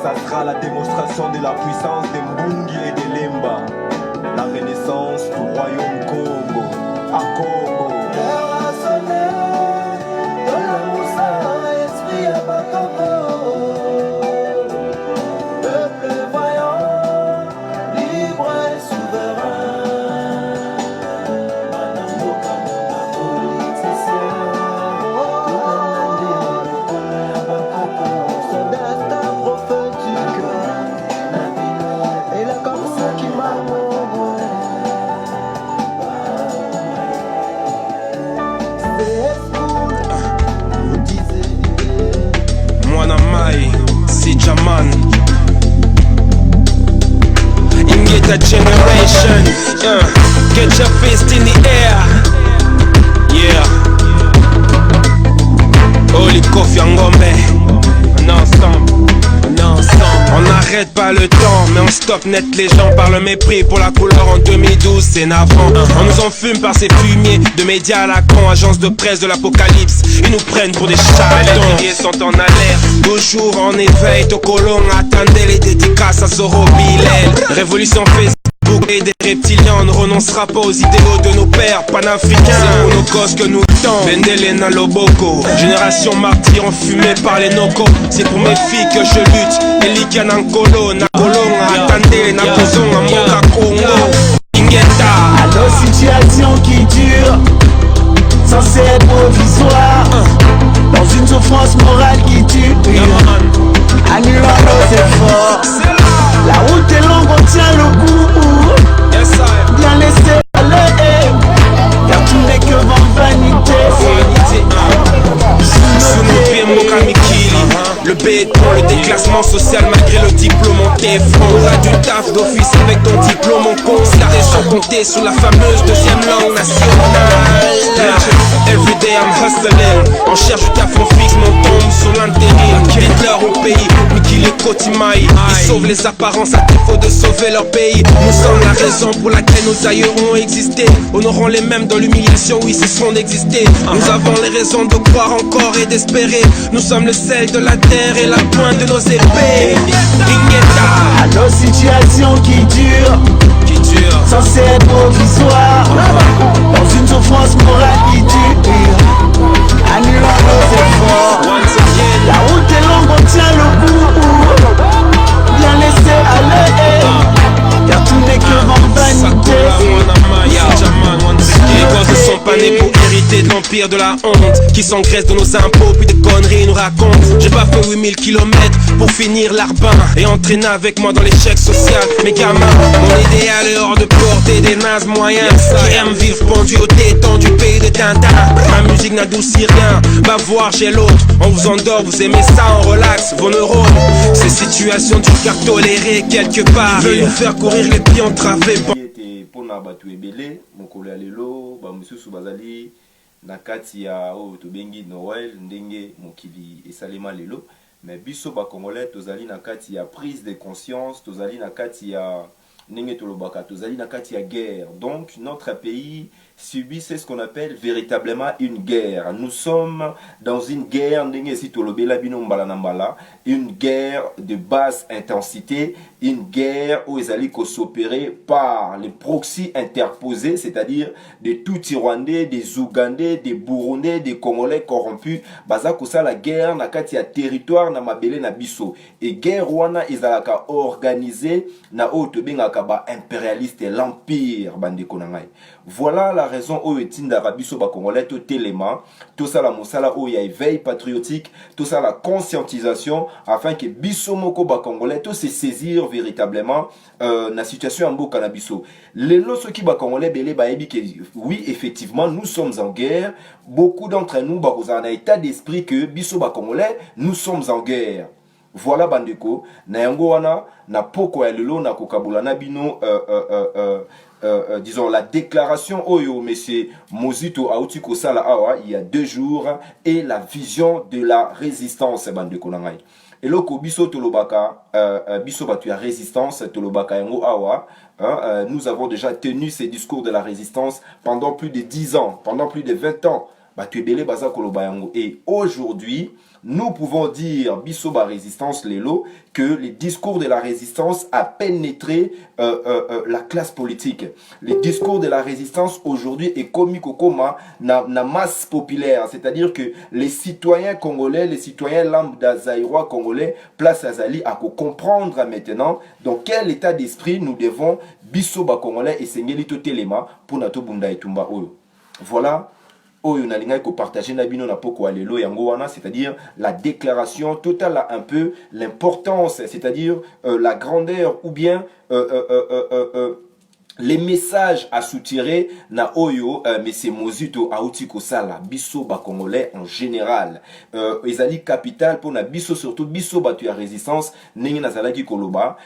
Ça sera la démonstration de la puissance de Mbungi et de Lemba. La renaissance du royaume Congo. À Congo. C'est Jaman. In get a generation, get your fist in the air. Yeah. Holy Kofi Ngombe. On est ensemble. On n'arrête pas le temps, mais on stoppe net les gens par le mépris pour la couleur en 2012, c'est navrant. On nous enfume par ces fumiers de médias à la con, agence de presse de l'apocalypse. Ils nous prennent pour des charlatans. Les sont en alerte, toujours en éveil. Tokolong attendez les dédicaces à Zoro Bilel. Révolution Facebook et des reptiliens, on ne renoncera pas aux idéaux de nos pères panafricains. C'est nos causes que nous tendons. Bendelena Loboko, génération martyre enfumée par les nocos. C'est pour mes filles que je lutte. Elika Nankolo, Nakolong, attendez, Nakozong, Moka Congo. Ingeta. À nos situations qui durent, censées être provisoires, dans une souffrance morale qui tue, annulant nos efforts. La route est longue, on tient le coup. Bien laisser aller, car tout n'est que vanité. Sous nos pieds, Mokamikili. Le béton, le déclassement social malgré le diplôme en téflon. On a du taf d'office avec ton diplôme en con. Starter sans compter sous la fameuse deuxième langue nationale. Everyday I'm hustling. On cherche du taf, on fixe mon tombe sous l'intérim. Hitler au pays, Mikili Kotimaï. Ils sauvent les apparences à défaut de sauver leur pays. Nous sommes la raison pour laquelle nos aïeux ont existé. Honorons les mêmes dans l'humiliation où ils cesseront d'exister. Nous avons les raisons de croire encore et d'espérer. Nous sommes le sel de la terre et la pointe de nos épées. À nos situations qui durent, censées être provisoires, dans une souffrance morale qui tue, annulant nos efforts. La route est longue, on tient le coup. Bien laisser aller, car tout n'est que vanité. Les gosses ne sont pas nés pour hériter de l'empire de la honte, qui s'engraissent de nos impôts puis des conneries nous racontent. J'ai pas fait 8000 km pour finir l'arbin et entraîner avec moi dans l'échec social. Mes gamins, mon idéal est hors de portée des nazes moyens qui aiment vivre pendu au détend du pays de Tintin. Ma musique n'adoucit rien, va voir chez l'autre. On vous endort, vous aimez ça, on relaxe vos neurones. Ces situations du car tolérées quelque part veulent nous faire courir les pieds entravés. Pona batu ebele mokolo ya lelo ba mususu bazali na kati ya o tobengi Noël ndenge mokili esalema lelo mais biso ba congolais tozali na kati ya prise de conscience, tozali na kati ya ndenge tolobaka, tozali na kati ya guerre. Donc notre pays subit ce qu'on appelle véritablement une guerre. Nous sommes dans une guerre ndenge si tolobela bino mbala na mbala, une guerre de basse intensité, une guerre où ezali ko s'opérer par les proxys interposés, c'est-à-dire des Tutsi-Rwandais, des Ougandais, des Burundais, des Congolais corrompus. Baza kosa la guerre na kati ya territoire na mabele na biso. Et guerre wana ezalaka organisée na o tobengaka ba impérialiste l'empire bandeko na ngai. Voilà la raison où etinda rabiso ba congolais to téléma, tout ça la mosala où il y a éveil patriotique, tout ça la conscientisation afin que biso moko ba congolais to se saisir véritablement na situation en boka na biso. Les loso qui ba congolais belé ba ebi que oui effectivement nous sommes en guerre, beaucoup d'entre nous ba en état d'esprit que biso ba congolais nous sommes en guerre. Voilà bandeko na yango wana na poko ya lelo na kokabula na bino disons la déclaration oyo monsieur Mozito Aouti Kosala awa il y a 2 jours et la vision de la résistance bandeko na ngai. Et loko biso tolobaka biso batu ya résistance tolobaka yango awa nous avons déjà tenu ces discours de la résistance pendant plus de 10 ans, pendant plus de 20 ans. bato ebele baza koloba yango. Et aujourd'hui, nous pouvons dire, biso ba résistance lelo, que le discours de la résistance a pénétré la classe politique. Le discours de la résistance aujourd'hui est commis kokoma na masse populaire. C'est-à-dire que les citoyens congolais, les citoyens lambda zaïrois congolais, place Azali à comprendre maintenant dans quel état d'esprit nous devons biso ba congolais et sengeli to telema pour nato bunda etumba oyo. Voilà. Oyo nalinga ko partager na bino na poko alelo yango wana, c'est-à-dire la déclaration totale a un peu l'importance, c'est-à-dire la grandeur ou bien les messages à soutirer na oyo Mese Mozito auti kosala biso ba congolais en général ezali capital pour na biso, surtout biso batu ya résistance ndenge nazalaki koloba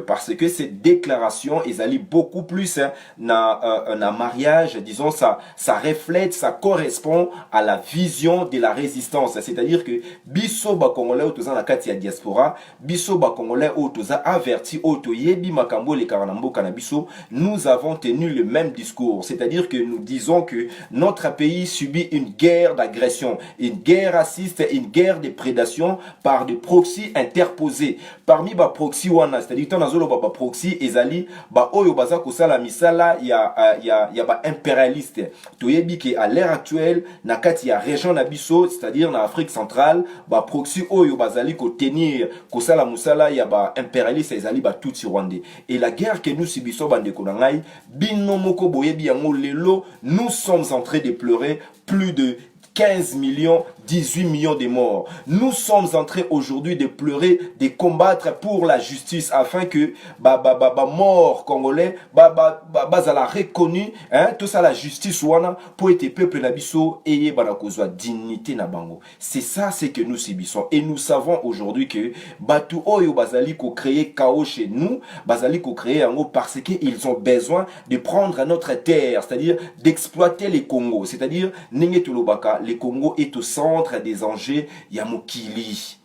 parce que cette déclaration ezali beaucoup plus na mariage, disons ça reflète, ça correspond à la vision de la résistance, c'est-à-dire que biso ba congolais otoza na kati ya diaspora, biso ba congolais otoza averti oto yebi makambo le karanamboka na biso, nous avons tenu le même discours, c'est-à-dire que nous disons que notre pays subit une guerre d'agression, une guerre raciste, une guerre de prédation par des proxys interposés. Parmi ba proxy wana, c'est-à-dire que nazolo ba proxy ezali ba oyo baza kosala misala ya ba impérialiste. Toyebi ke à l'heure actuelle na kati ya région na biso, c'est-à-dire na Afrique centrale, ba proxy oyo bazali ko tenir kosala musala ya ba impérialiste ezali ba tutsi rwandais. Et la guerre que nous subissons bande konangai bino moko boyebi yango lelo, nous sommes en train de pleurer plus de 15 millions, 18 millions de morts. Nous sommes en train aujourd'hui de pleurer, de combattre pour la justice afin que mort congolais bazala reconnu, hein, tout ça la justice wana pour être peuple nabiso eye bana kozwa dignité na bango. C'est ça ce que nous subissons et nous savons aujourd'hui que batu oyo bazali ko créer chaos chez nous, bazali ko créer yango parce que ils ont besoin de prendre notre terre, c'est-à-dire d'exploiter les Congos, c'est-à-dire ninge tulobaka le Congo est au centre des enjeux ya mokili.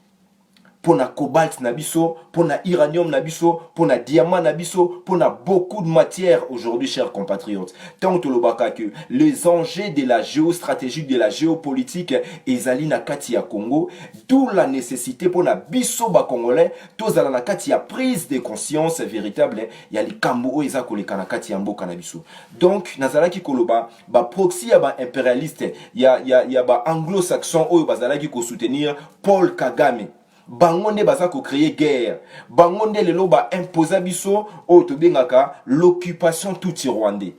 Pona cobalt nabiso, pona uranium nabiso, pona diamant nabiso, pona beaucoup de matières aujourd'hui, chers compatriotes. Tant que que les enjeux de la géostratégie, de la géopolitique, ezali na kati ya Congo, d'où la nécessité pona biso ba congolais, tozala na kati ya prise de conscience véritable, ya li kambo eza koleka na kati ya mboka nabiso. Donc nazalaki koloba ba proxy ya ba impérialiste, ya ba anglo-saxon oyo bazalaki ko soutenir Paul Kagame. Bangonde baza ko créer guerre. Bangonde lelo ba imposa biso o to bengaka l'occupation tout rwandais.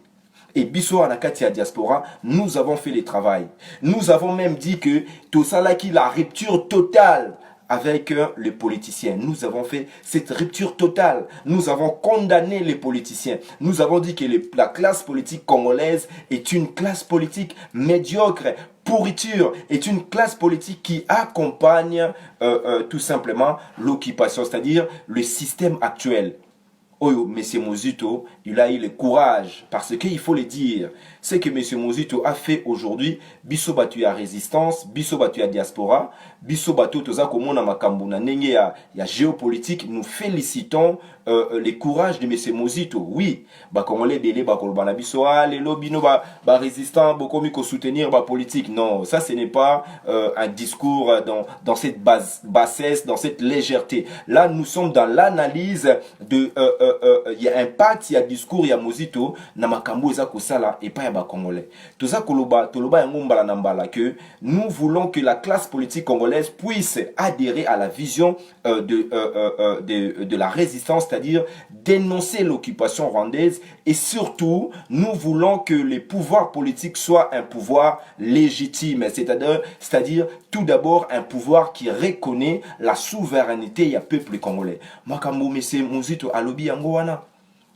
Et biso anakati ya diaspora, nous avons fait le travail. Nous avons même dit que tout ça là qui la rupture totale avec les politiciens. Nous avons fait cette rupture totale. Nous avons condamné les politiciens. Nous avons dit que la classe politique congolaise est une classe politique médiocre, pourriture, est une classe politique qui accompagne tout simplement l'occupation, c'est-à-dire le système actuel. Oyo, M. Mozito, il a eu le courage, parce qu'il faut le dire, ce que M. Mozito a fait aujourd'hui, biso batu ya résistance, biso batu ya diaspora, biso batu toza komona makambo na ndenge ya géopolitique, nous félicitons le courage de M. Mozito. Oui, ba congolais belé ba kolbana biso lelo bino ba résistant bokomi ko soutenir ba politique. Non, ça ce n'est pas un discours dans cette bassesse, dans cette légèreté. Là, nous sommes dans l'analyse de il y a impact, il y a discours, il y a Mozito na makambo eza kosala et pas ya ba congolais. Toza toloba yango mbala na mbala que nous voulons que la classe politique congolaise puisse adhérer à la vision de la résistance, c'est-à-dire dénoncer l'occupation rwandaise, et surtout nous voulons que les pouvoirs politiques soient un pouvoir légitime, c'est-à-dire tout d'abord un pouvoir qui reconnaît la souveraineté du peuple congolais. Makambo M. Mozito alobi yango wana.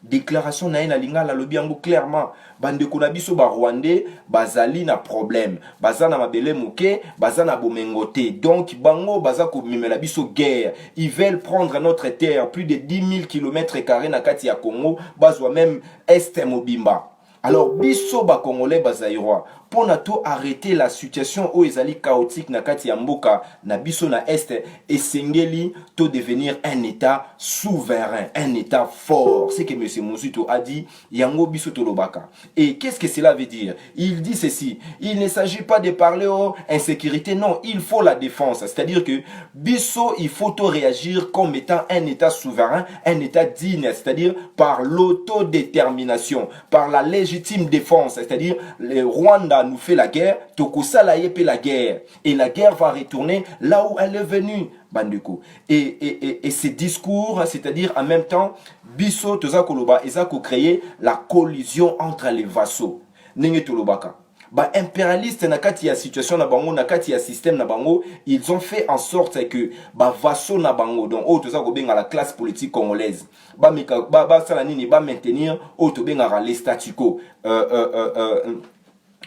Déclaration na ina linga la lobi yango clairement. Bande ko na biso ba Rwandais bazali na problème. Baza na mabele moke, baza na bomengote. Donc bango baza ko memela biso guerre. Ils veulent prendre notre terre, plus de 10 000 km² na kati ya Congo, bazwa même Est Mobimba. Alors biso ba Congolais bazaïrois, pour nato arrêter la situation où ezali chaotique na kati ya mboka na biso na est et sengeli to devenir un état souverain, un état fort. C'est que M. Mouzito a dit yango biso tolobaka. Et qu'est-ce que cela veut dire? Il dit ceci, il ne s'agit pas de parler aux insécurité, non, il faut la défense. C'est-à-dire que biso il faut réagir comme étant un état souverain, un état digne, c'est-à-dire par l'autodétermination, par la légitime défense, c'est-à-dire le Rwanda nous fait la guerre, Tokosala yepe la guerre, et la guerre va retourner là où elle est venue. Bandeko. Et ces discours, c'est-à-dire en même temps, biso toza koloba ezako créer la collision entre les vassaux. Nenge tolobaka. Ba impérialiste na kati ya situation na bango, na kati ya système na bango, ils ont fait en sorte que ba vassaux na bango, donc au toza ko benga la classe politique congolaise, ba meka ba sala nini ba maintenir au to benga les statu quo,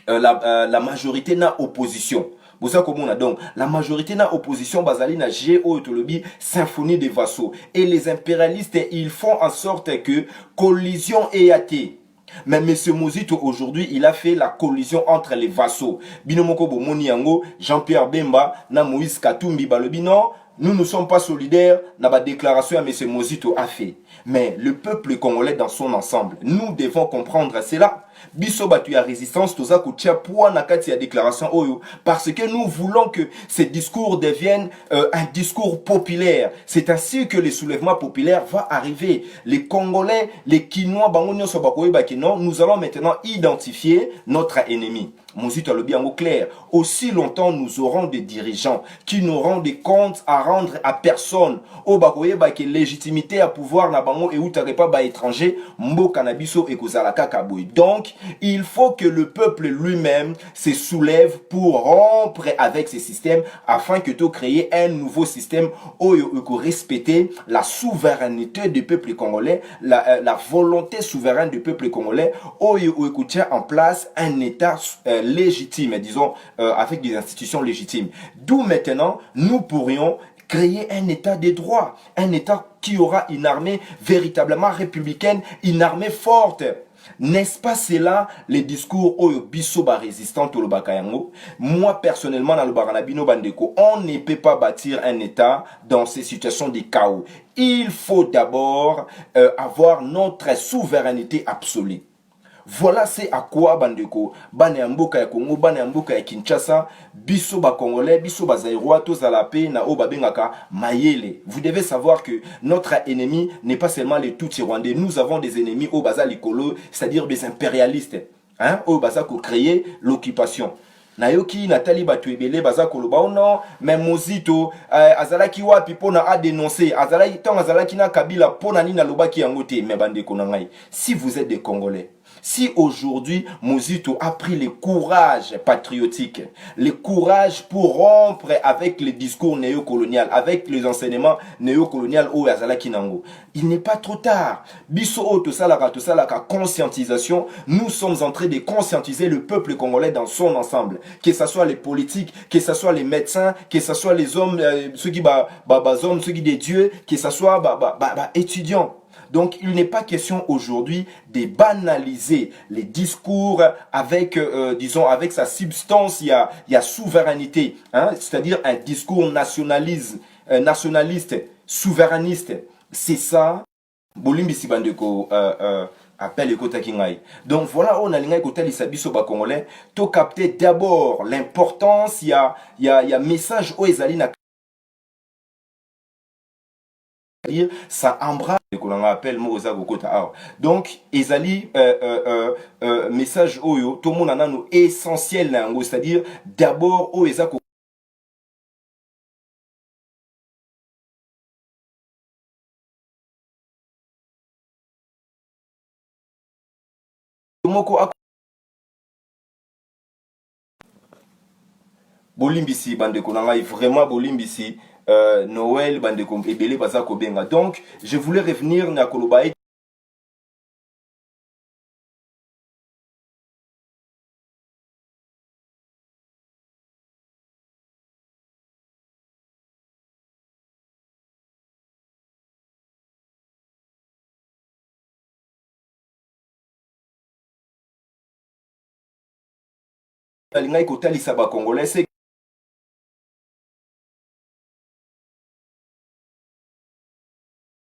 la majorité na opposition. Donc, la majorité na opposition basali na géotologie symphonie des vassaux. Et les impérialistes, ils font en sorte que collision ait été. Mais M. Mouzito, aujourd'hui, il a fait la collision entre les vassaux. Binomoko Bomoni Yango, Jean-Pierre Bemba, na Moïse Katumbi Balobi, non, nous ne sommes pas solidaires, na ba déclaration à M. Mouzito a fait. Mais le peuple congolais dans son ensemble, nous devons comprendre cela. Biso batu ya résistance toza kutia poa na kati ya déclaration oyo parce que nous voulons que ces discours deviennent un discours populaire. C'est ainsi que le soulèvement populaire va arriver. Les Congolais, les Kinois, bango nyonso bakoyeba ke non, nous allons maintenant identifier notre ennemi. Mouzito alobi yango clair. Aussi longtemps nous aurons des dirigeants qui n'auront des comptes à rendre à personne. O bakoyeba ke légitimité à pouvoir na bango et outare pas ba étranger, mboka na biso ekozalaka kaboy. Donc, il faut que le peuple lui-même se soulève pour rompre avec ces systèmes afin que tu créer un nouveau système où il faut respecter la souveraineté du peuple congolais, la volonté souveraine du peuple congolais, où il faut tient en place un état légitime, disons, avec des institutions légitimes. D'où maintenant, nous pourrions créer un état de droit, un état qui aura une armée véritablement républicaine, une armée forte. N'est-ce pas cela les discours oyo biso ba résistant to lobaka yango? Moi personnellement dans le baranabino bandeko, on ne peut pas bâtir un état dans ces situations de chaos. Il faut d'abord avoir notre souveraineté absolue. Voilà c'est à quoi bandeko bana ya mboka ya Congo, bana ya mboka ya Kinshasa, biso ba congolais, biso ba zaïrois to zalape na o babengaka mayele. Vous devez savoir que notre ennemi n'est pas seulement les Tutsis rwandais, nous avons des ennemis au baza likolo, c'est-à-dire des impérialistes, hein, au baza ko créer l'occupation. Nayoki Nathalie Batuebele baza koloba oh non mais Mouzito azalaki wapi pona a dénoncer azalaki tant azalaki na Kabila pona ni na lobaki yango te mais bandeko na ngai. Si vous êtes des Congolais, si aujourd'hui Mouzito a pris le courage patriotique, le courage pour rompre avec les discours néocoloniaux, avec les enseignements néocoloniaux au Azalaki Nango, il n'est pas trop tard. Biso o to salaka conscientisation, nous sommes en train de conscientiser le peuple congolais dans son ensemble, que ce soit les politiques, que ce soit les médecins, que ce soit les hommes, ceux qui hommes, ceux qui des dieux, que ce soit étudiants. Donc, il n'est pas question aujourd'hui de banaliser les discours avec, disons, avec sa substance, il y a souveraineté, hein, c'est-à-dire un discours nationaliste, souverainiste. C'est ça. Bolimbi Sibandeko appelle le Kota Kingai. Donc voilà, on a l'ingay Kota Lissabiso ba Congolais. To capter d'abord l'importance, il y a message au Ezalina. Ça embrasse ce que l'on appelle Moza Gokota. Donc, Ezali, message Oyo, tout le monde en a nous essentiel, c'est-à-dire d'abord, Oeza Bolimbisi, bande konanga, vraiment Bolimbisi. Noël bandeko ebele baza kobenga. Donc je voulais revenir na koloba lingai kotalisa ba congolais c'est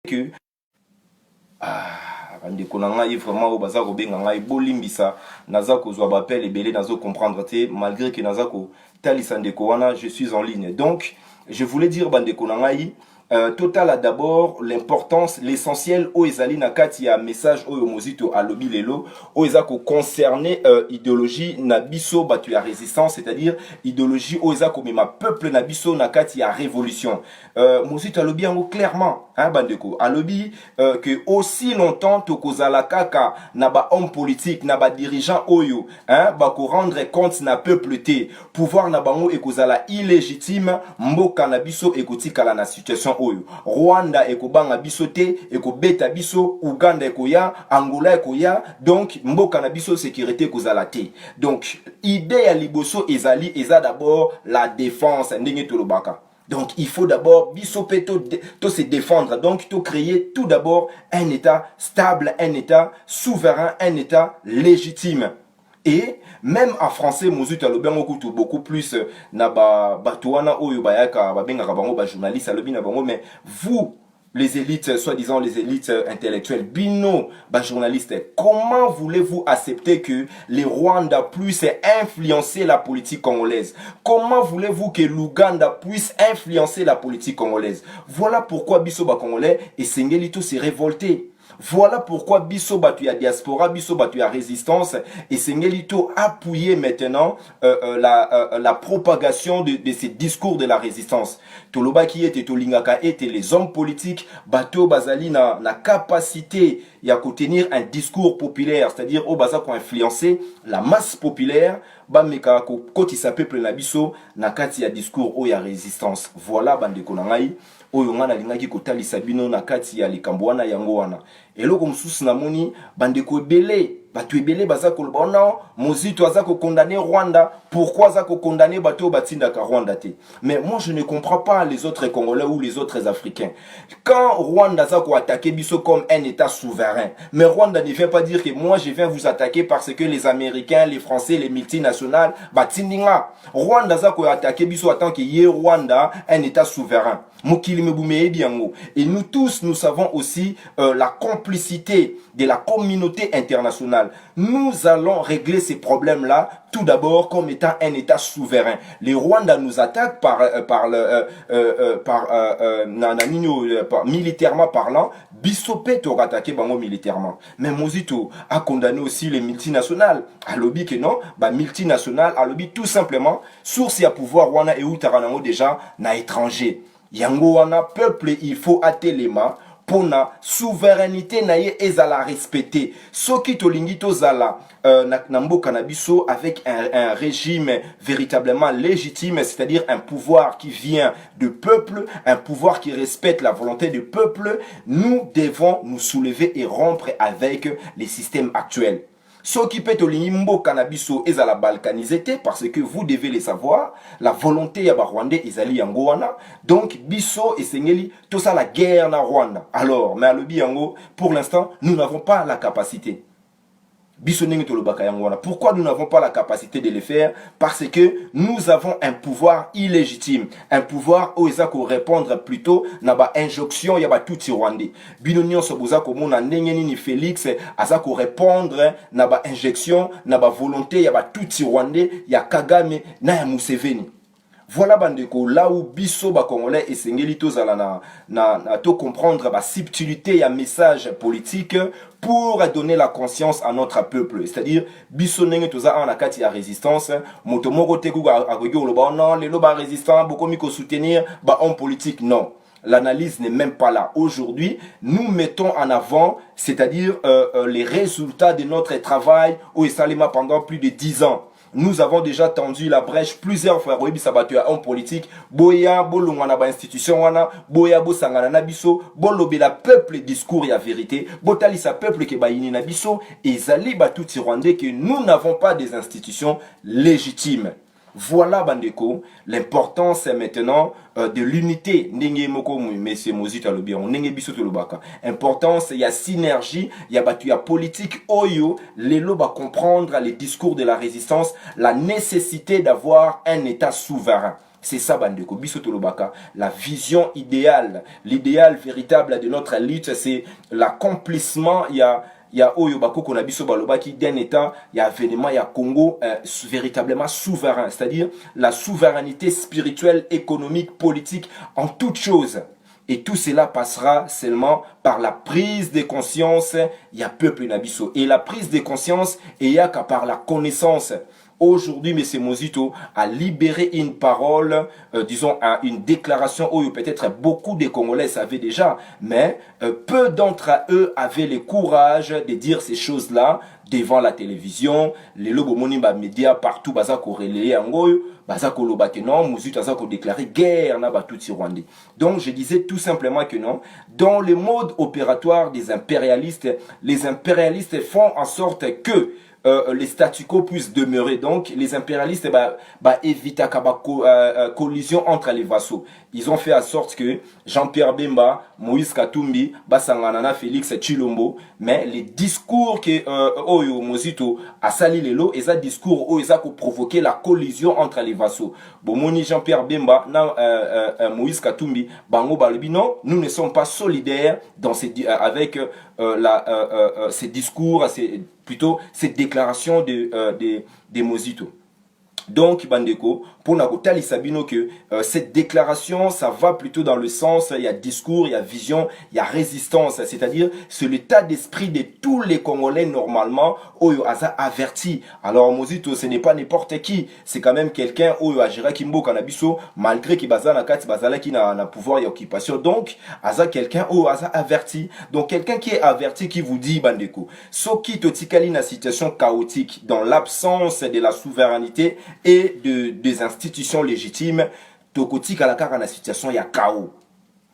que bandeko na ngai vraiment oyo baza kobenga ngai bolimbisa naza kozwa bapel ebele nazo comprendre te malgré que naza kotalisa ndeko wana je suis en ligne. Donc je voulais dire bandeko na ngai Total a d'abord l'importance, l'essentiel au ezali na kati ya message oyo mozito alobi lelo o ezako concerné idéologie na biso batu ya résistance, c'est-à-dire idéologie o ezako mema peuple na biso na kati ya révolution. Mozito alobi yango clairement hein bandeko alobi que aussi longtemps tokozala kaka na ba homme politique na ba dirigeant oyo hein ba ko rendre compte na peuple te pouvoir na bango ekozala illégitime mboka na biso ekotikala na situation oyo Rwanda ekobanga biso te ekobeta biso Uganda ekoya Angola ekoya donc mboka na biso sécurité kozala te. Donc idée ya liboso ezali eza d'abord la défense ndenge tolobaka. Donc il faut d'abord biso pe to se défendre, donc to créer tout d'abord un état stable, un état souverain, un état légitime. Et même en français mozuta lobengo kutu beaucoup plus na ba batuana oyo bayaka babengaka bango ba journaliste alobi na bango, mais vous les élites, soi-disant les élites intellectuelles, bino, bah, journalistes, comment voulez-vous accepter que les Rwandais puissent influencer la politique congolaise? Comment voulez-vous que l'Ouganda puisse influencer la politique congolaise? Voilà pourquoi Biso ba Congolais et Sengelito s'est révolté. Voilà pourquoi Biso Batuya diaspora, Biso Batuya résistance et Sengelito appuyé maintenant la propagation de ces discours de la résistance. Toloba qui était Tolingaka était les hommes politiques, Bato Bazali na capacité à contenir un discours populaire, c'est-à-dire au baza pour influencer la masse populaire, bameka koti sa peuple na biso na kati ya discours o ya résistance. Voilà bandeko na ngai oyo ngana lingaki kotalisa bino na kati ya likambo wana yango wana. Eloko mosusu na moni bandeko ebele batu ebele baza koloba non mozito aza ko condamner Rwanda, pourquoi aza ko condamner bato batinda ka Rwanda te? Mais moi je ne comprends pas les autres Congolais ou les autres Africains. Quand Rwanda aza ko attaquer biso comme un état souverain, mais Rwanda ne vient pas dire que moi je viens vous attaquer parce que les Américains, les Français, les multinationales batindinga. Rwanda aza ko attaquer biso en tant que yé Rwanda un état souverain. Et nous tous, nous savons aussi la complicité de la communauté internationale. Nous allons régler ces problèmes-là tout d'abord comme étant un État souverain. Les Rwandais nous attaquent militairement parlant. Bissopé t'aura attaqué militairement. Mais Mozito a condamné aussi les multinationales. À lobby que non, multinationales, à lobby tout simplement, source à pouvoir Rwanda et Utaranango déjà na étranger. Yango wana peuple il faut atelema pona souveraineté na ye ezala respecter soki tolingi tozala na mboka na biso avec un régime véritablement légitime, c'est-à-dire un pouvoir qui vient du peuple, un pouvoir qui respecte la volonté du peuple, nous devons nous soulever et rompre avec les systèmes actuels. Ce qui peut être mboka na biso ezala balkanisé parce que vous devez le savoir, la volonté ya ba Rwandais ezali yango wana. Donc biso esengeli tout ça la guerre na Rwanda. Alors mais alobi yango pour l'instant nous n'avons pas la capacité. Pourquoi nous n'avons pas la capacité de le faire? Parce que nous avons un pouvoir illégitime, un pouvoir où ils ont répondre plutôt na ba injonction ya ba tout Rwandais. Binonion soboza ko mona ndenge ni Félix azako répondre na ba injection na ba volonté ya ba tout Rwandais ya Kagame na ya Museveni. Voilà bandeko là où biso ba Congolais et sengeli tozala na to comprendre ba subtilité ya message politique pour donner la conscience à notre peuple, c'est-à-dire biso nenge toza en akati ya résistance moto moko te ku akoyo loba non les loba résistants beaucoup miko soutenir ba homme politique non. L'analyse n'est même pas là. Aujourd'hui, nous mettons en avant, c'est-à-dire les résultats de notre travail au Salima pendant plus de 10 ans. Nous avons déjà tendu la brèche plusieurs fois. Royebi sabatu ya homme politique. Boya, bolongwana ba institution wana. Boya, bo sangana na biso. Bolobe la peuple discours et la vérité. Botali sa peuple ke bayini na biso. Et zali ba tout Rwandais que nous n'avons pas des institutions légitimes. Voilà bandeko, l'importance maintenant de l'unité. Ndenge moko monsieur Mozito alobi on ndenge biso to lobaka. Importance, il y a synergie, il y a politique oyo, lelo ba comprendre les discours de la résistance, la nécessité d'avoir un état souverain. C'est ça bandeko biso to lobaka, la vision idéale, l'idéal véritable de notre lutte, c'est l'accomplissement, il y a Oyo Bakoko na biso balobaki d'un état, il y a avènement, il y a Congo véritablement souverain, c'est-à-dire la souveraineté spirituelle, économique, politique, en toute chose. Et tout cela passera seulement par la prise de conscience, il y a peuple nabiso. Et la prise de conscience, il y a qu'à par la connaissance. Aujourd'hui, M. Mozito a libéré une parole, disons, une déclaration où peut-être beaucoup de Congolais savaient déjà, mais peu d'entre eux avaient le courage de dire ces choses-là devant la télévision, les lobos monimba médias partout, bazako relayé en goyo, bazako lobate non, Mozito bazako déclaré guerre na batouti rwandais. Donc je disais tout simplement que non, dans le mode opératoire des impérialistes, les impérialistes font en sorte que les statu quo puissent demeurer. Donc les impérialistes évitent collision entre les vassaux. Ils ont fait en sorte que Jean-Pierre Bemba, Moïse Katumbi, Basanganana, Félix Chilombo, mais les discours que Oyo Mozito a sali lelo, et ça discours où ils ont provoqué la collision entre les vassaux. Bomoni Jean-Pierre Bemba, Moïse Katumbi, Bango Balobi, non, nous ne sommes pas solidaires dans avec ces discours, plutôt cette déclaration de Mozito. Donc, Bandeko, pour Nakotali Sabino, que cette déclaration, ça va plutôt dans le sens, il y a discours, il y a vision, il y a résistance. C'est-à-dire, c'est l'état d'esprit de tous les Congolais normalement, Oyo Aza averti. Alors, Mozito, ce n'est pas n'importe qui. C'est quand même quelqu'un, Oyo Ajira Kimbo Kanabiso, malgré qu'il baza na kati, bazala qui n'a pouvoir et occupation. Donc, Aza quelqu'un, Oyo Aza averti. Donc, quelqu'un qui est averti, qui vous dit, Bandeko, Soki Totikali na situation chaotique, dans l'absence de la souveraineté, et des institutions légitimes, Tokoti Kalakara na situation, il y a chaos.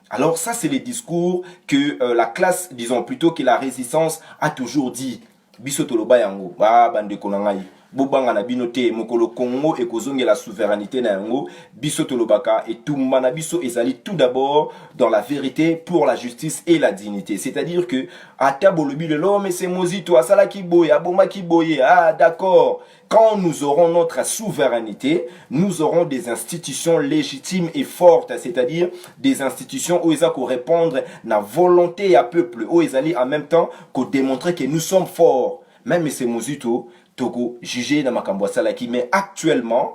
Alors ça, c'est les discours que la classe, disons plutôt que la résistance a toujours dit. Bisotoloba yango, bande konangai. Bobanga na binote, mokolo Congo et kozonge la souveraineté na yango, bisotolobaka et tout manabiso ezali tout d'abord dans la vérité pour la justice et la dignité. C'est-à-dire que atabolobi le l'homme c'est Mozito asala ki boye, aboma ki boye, ah d'accord. Quand nous aurons notre souveraineté, nous aurons des institutions légitimes et fortes, c'est-à-dire des institutions où ils ont répondre na volonté à peuple, où ils allaient en même temps qu'on démontrer que nous sommes forts. Même c'est Mozito Togo jugé dans ma salaki, mais actuellement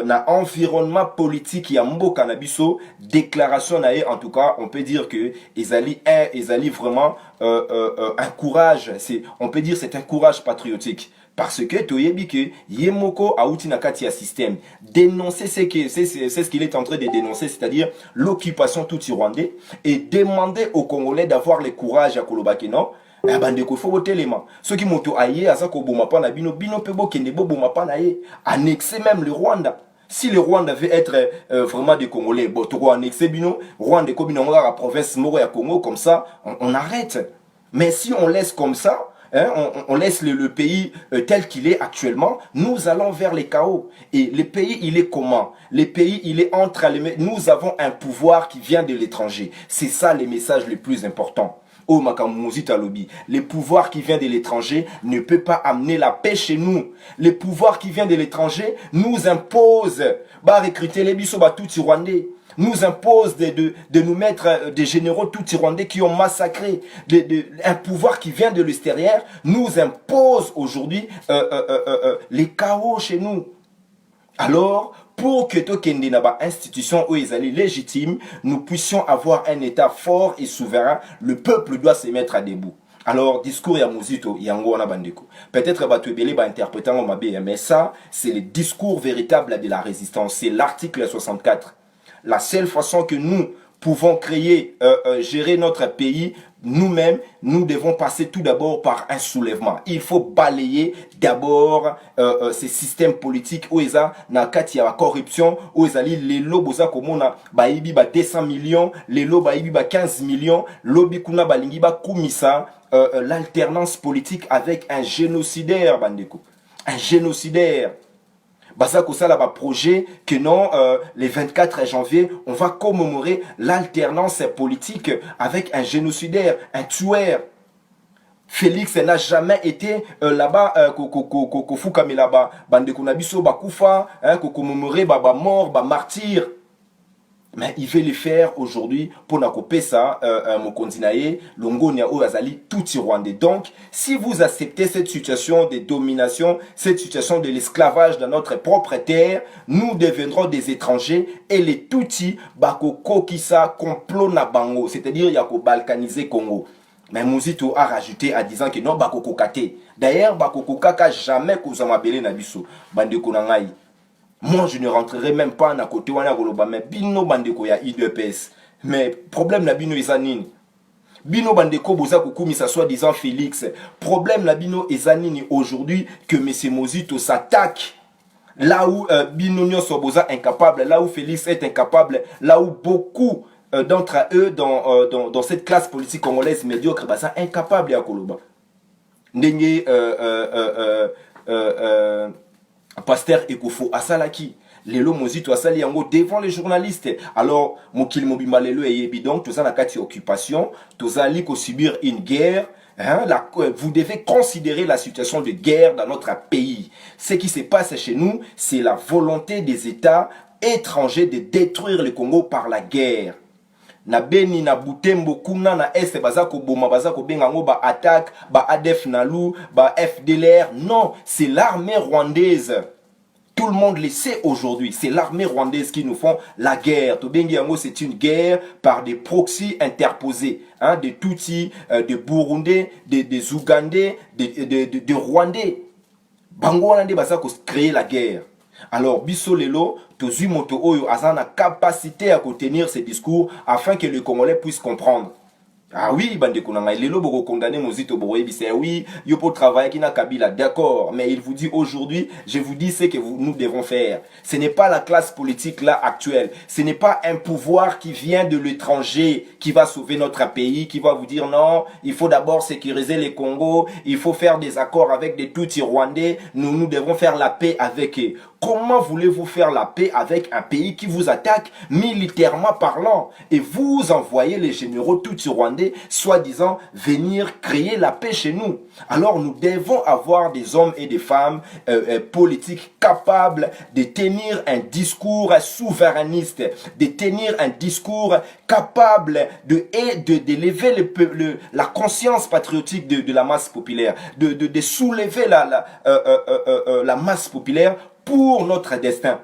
na environnement politique ya mboka na biso déclaration na en tout cas on peut dire que ils allaient vraiment un courage, on peut dire c'est un courage patriotique. Parce que toyebi que Yemoko a outi na kati ya système dénoncer c'est ce qu'il est en train de dénoncer, c'est-à-dire l'occupation tout rwandais, et demander aux Congolais d'avoir le courage à kolobaki non. Bandeko faut voter les mains. Ceux qui montent aïe à ça ko boma pa na bino pebo kende bo boma pa na ye, annexer même le Rwanda. Si le Rwanda veut être vraiment des Congolais, bon to annexer bino Rwanda ko bino la province moro ya Congo, comme ça on arrête. Mais si on laisse comme ça, hein, on laisse le pays tel qu'il est actuellement, nous allons vers les chaos. Et le pays, il est comment? Le pays, il est entre les mains. Nous avons un pouvoir qui vient de l'étranger. C'est ça les messages les plus importants. Oh Makamuzita Lobby, le pouvoir qui vient de l'étranger ne peut pas amener la paix chez nous. Le pouvoir qui vient de l'étranger nous impose recruter les biso tout rwandais. Nous impose de nous mettre des généraux tout rwandais qui ont massacré. Un pouvoir qui vient de l'extérieur nous impose aujourd'hui les chaos chez nous. Alors, pour que Tokende Naba institution où ils allaient légitimes, nous puissions avoir un État fort et souverain, le peuple doit se mettre à debout. Alors, discours ya Mozito, yango wana bandeko. Peut-être Batouebele va interpréter en mabé, mais ça, c'est le discours véritable de la résistance. C'est l'article 64. La seule façon que nous pouvons créer, gérer notre pays, nous-mêmes, nous devons passer tout d'abord par un soulèvement. Il faut balayer d'abord ces systèmes politiques où ils ont la corruption, où ils ont les lobos komona baibi ba 200 millions, les lobos baibi ba 15 millions, lobby kuna balingi ba kumisa l'alternance politique avec un génocidaire bandeko. Un génocidaire. Baza kosala ba projet que non, les 24 janvier, on va commémorer l'alternance politique avec un génocidaire, un tueur. Félix n'a jamais été là-bas, Kofukamé là-bas, bande konabiso bakufa, commémorer ba mort, ba martyr. Mais il veut le faire aujourd'hui pour n'acoper ça, mon continaé, Longonia ou Azali, tout Rwandais. Donc, si vous acceptez cette situation de domination, cette situation de l'esclavage dans notre propre terre, nous deviendrons des étrangers et les Tutsis, Bakoko Kisa, complot na bango, c'est-à-dire Yako balkaniser Congo. Mais Mouzito a rajouté en disant que non, Bakoko Kate. D'ailleurs, Bakoko Kaka jamais Kouzamabele Nabiso, Bande Konangai. Moi, je ne rentrerai même pas à côté wana goloba, mais bino bandeko ya IDPS. Mais problème na bino ezanini. Bino bandeko boza kukumisa soi-disant Félix. Problème na bino ezanini aujourd'hui que M. Mozito s'attaque. Là où bino nyonso boza incapable, là où Félix est incapable, là où beaucoup d'entre eux dans cette classe politique congolaise médiocre baza incapable ya koloba. Ndenge Pasteur Ekofo Asalaki, Lelo Mozito Asali Yango devant les journalistes. Alors, Mokil Mobimba Lelo et Yebidon, tout ça n'a qu'à occupation, tout ça li ko subir une guerre. Vous devez considérer la situation de guerre dans notre pays. Ce qui se passe chez nous, c'est la volonté des États étrangers de détruire le Congo par la guerre. Na Beni, na Butembo, Kuna, na Est, bazako boma, bazako bengango, ba attaque, ba ADF Nalou, ba FDLR. Non, c'est l'armée rwandaise. Tout le monde le sait aujourd'hui. C'est l'armée rwandaise qui nous font la guerre. Tobengi yango, c'est une guerre par des proxys interposés. Des Tutsis, des Burundais, des Ougandais, des Rwandais. Bango Rwandais, bazako créer la guerre. Alors, biso lelo, tozu moto oyo azana capacité à contenir ces discours afin que les Congolais puissent comprendre. Ah oui, bande konanga, lelo boko condamné Mozito Boroyebi, c'est oui, yo pour travailler qui n'a Kabila, d'accord, mais il vous dit aujourd'hui, je vous dis ce que nous devons faire. Ce n'est pas la classe politique là actuelle, ce n'est pas un pouvoir qui vient de l'étranger qui va sauver notre pays, qui va vous dire non, il faut d'abord sécuriser les Congo, il faut faire des accords avec des Tutsis rwandais, nous devons faire la paix avec eux. Comment voulez-vous faire la paix avec un pays qui vous attaque militairement parlant et vous envoyez les généraux Tutsis rwandais soi-disant venir créer la paix chez nous? Alors nous devons avoir des hommes et des femmes politiques capables de tenir un discours souverainiste, de tenir un discours capable d'élever la conscience patriotique de la masse populaire, de soulever la masse populaire pour notre destin.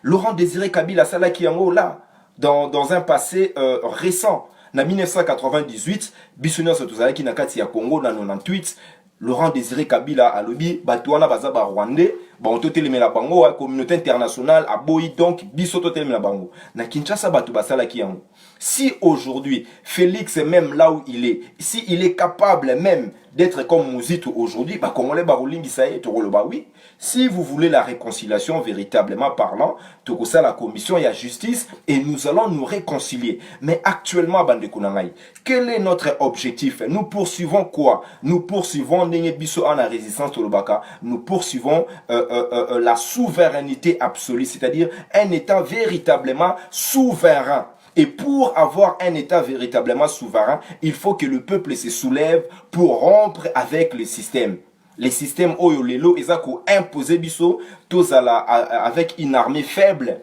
Laurent Désiré Kabila Salaki Yango là, dans un passé récent, en 1998, Bissonnier Sotozalaki Nakati ya Congo dans 98, Laurent Désiré Kabila alobi Batouana Bazaba Rwandais, on totelemela bango, communauté internationale a boyi donc biso totelemela bango. Na Kinshasa batu basalaki yango. Si aujourd'hui Félix même là où il est, si il est capable même d'être comme Mouzito aujourd'hui, bah Congolais barolingi ça y est, bah oui. Si vous voulez la réconciliation véritablement parlant, tokosa la commission et la justice et nous allons nous réconcilier. Mais actuellement bande konangai, quel est notre objectif? Nous poursuivons quoi? Nous poursuivons ndenge biso en la résistance tolobaka, nous poursuivons la souveraineté absolue, c'est-à-dire un État véritablement souverain. Et pour avoir un État véritablement souverain, il faut que le peuple se soulève pour rompre avec le système. Les systèmes oyo lelo ezako imposer biso tozala avec une armée faible.